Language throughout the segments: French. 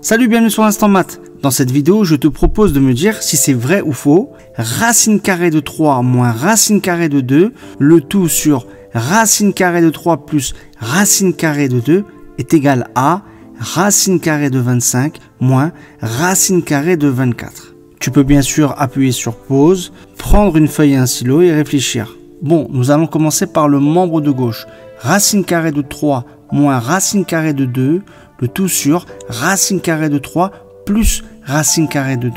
Salut, bienvenue sur Instant Math. Dans cette vidéo, je te propose de me dire si c'est vrai ou faux. Racine carrée de 3 moins racine carrée de 2, le tout sur racine carrée de 3 plus racine carrée de 2 est égal à racine carrée de 25 moins racine carrée de 24. Tu peux bien sûr appuyer sur pause, prendre une feuille et un stylo et réfléchir. Bon, nous allons commencer par le membre de gauche. Racine carrée de 3 moins racine carrée de 2, le tout sur racine carrée de 3 plus racine carrée de 2.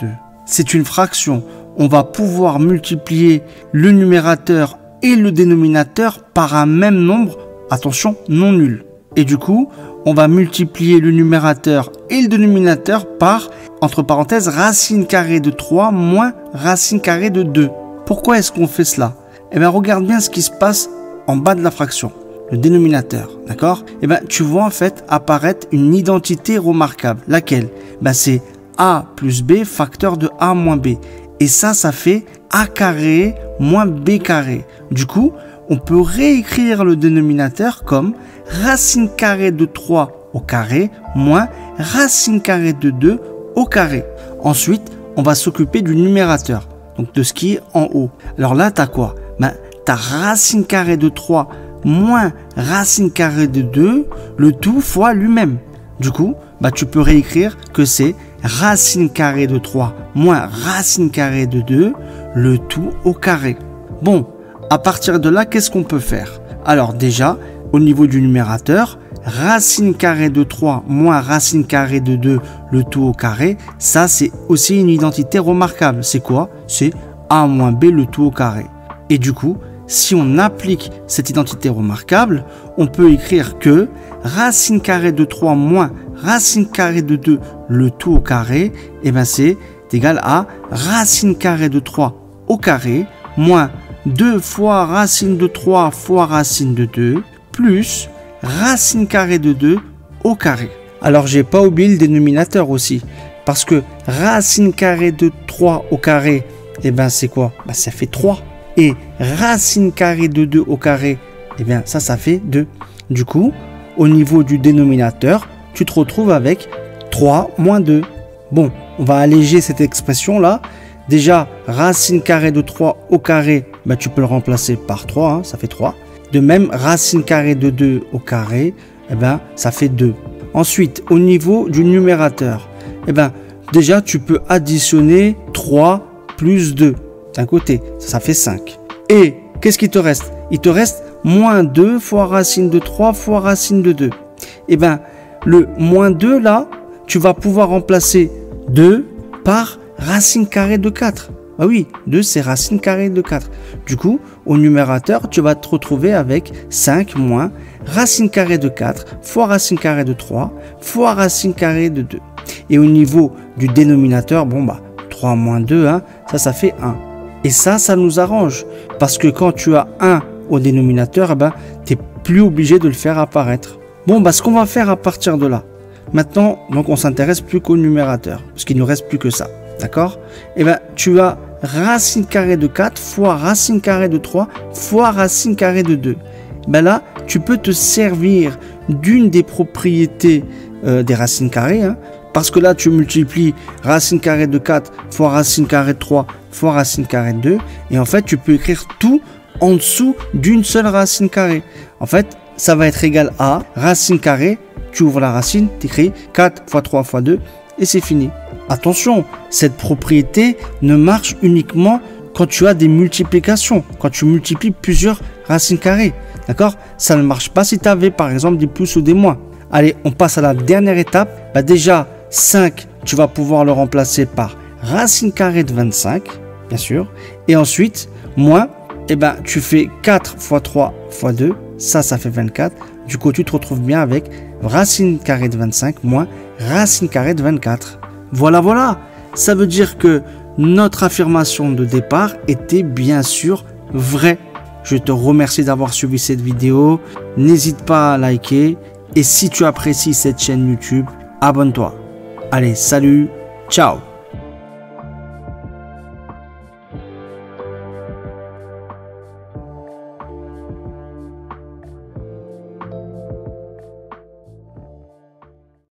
C'est une fraction. On va pouvoir multiplier le numérateur et le dénominateur par un même nombre, attention, non nul. Et du coup, on va multiplier le numérateur et le dénominateur par, entre parenthèses, racine carrée de 3 moins racine carrée de 2. Pourquoi est-ce qu'on fait cela? Eh bien, regarde bien ce qui se passe en bas de la fraction. Le dénominateur, d'accord? Eh bien, tu vois en fait apparaître une identité remarquable. Laquelle? Ben, c'est a plus b facteur de a moins b. Et ça fait a carré moins b carré. Du coup, on peut réécrire le dénominateur comme racine carrée de 3 au carré moins racine carrée de 2 au carré. Ensuite, on va s'occuper du numérateur, donc de ce qui est en haut. Alors là, tu as quoi? Ben, tu as racine carrée de 3 moins racine carrée de 2, le tout fois lui-même. Du coup, bah, tu peux réécrire que c'est racine carrée de 3 moins racine carrée de 2, le tout au carré. Bon, à partir de là, qu'est-ce qu'on peut faire? Alors déjà, au niveau du numérateur, racine carrée de 3 moins racine carrée de 2, le tout au carré, ça c'est aussi une identité remarquable. C'est quoi? C'est a moins b, le tout au carré. Et du coup, si on applique cette identité remarquable, on peut écrire que racine carrée de 3 moins racine carrée de 2, le tout au carré, et ben c'est égal à racine carrée de 3 au carré moins 2 fois racine de 3 fois racine de 2 plus racine carrée de 2 au carré. Alors j'ai pas oublié le dénominateur aussi, parce que racine carrée de 3 au carré, et ben c'est quoi? Ben ça fait 3. Et racine carrée de 2 au carré, eh bien ça fait 2. Du coup, au niveau du dénominateur, tu te retrouves avec 3 moins 2. Bon, on va alléger cette expression-là. Déjà, racine carrée de 3 au carré, ben, tu peux le remplacer par 3, hein, ça fait 3. De même, racine carrée de 2 au carré, eh ben, ça fait 2. Ensuite, au niveau du numérateur, eh ben, déjà, tu peux additionner 3 plus 2. D'un côté, ça fait 5. Et qu'est-ce qui te reste? Il te reste moins 2 fois racine de 3 fois racine de 2. Et bien, le moins 2 là, tu vas pouvoir remplacer 2 par racine carrée de 4. Ah oui, 2 c'est racine carrée de 4. Du coup, au numérateur, tu vas te retrouver avec 5 moins racine carrée de 4 fois racine carrée de 3 fois racine carrée de 2. Et au niveau du dénominateur, bon bah, 3 moins 2, hein, ça fait 1. Et ça nous arrange. Parce que quand tu as 1 au dénominateur, eh ben, tu n'es plus obligé de le faire apparaître. Bon, bah, ce qu'on va faire à partir de là. Maintenant, donc, on s'intéresse plus qu'au numérateur. Parce qu'il ne nous reste plus que ça. D'accord? Et ben, tu as racine carrée de 4 fois racine carrée de 3 fois racine carrée de 2. Ben là, tu peux te servir d'une des propriétés des racines carrées. Hein, parce que là, tu multiplies racine carrée de 4 fois racine carrée de 3 fois racine carrée de 2. Et en fait, tu peux écrire tout en dessous d'une seule racine carrée. En fait, ça va être égal à racine carrée. Tu ouvres la racine, tu écris 4 fois 3 fois 2 et c'est fini. Attention, cette propriété ne marche uniquement quand tu as des multiplications, quand tu multiplies plusieurs racines carrées. D'accord? Ça ne marche pas si tu avais par exemple des plus ou des moins. Allez, on passe à la dernière étape. Bah déjà, 5, tu vas pouvoir le remplacer par racine carrée de 25, bien sûr. Et ensuite, moins, eh ben, tu fais 4 fois 3 fois 2, ça fait 24. Du coup, tu te retrouves bien avec racine carrée de 25 moins racine carrée de 24. Voilà. Ça veut dire que notre affirmation de départ était bien sûr vraie. Je te remercie d'avoir suivi cette vidéo. N'hésite pas à liker. Et si tu apprécies cette chaîne YouTube, abonne-toi. Allez, salut, ciao!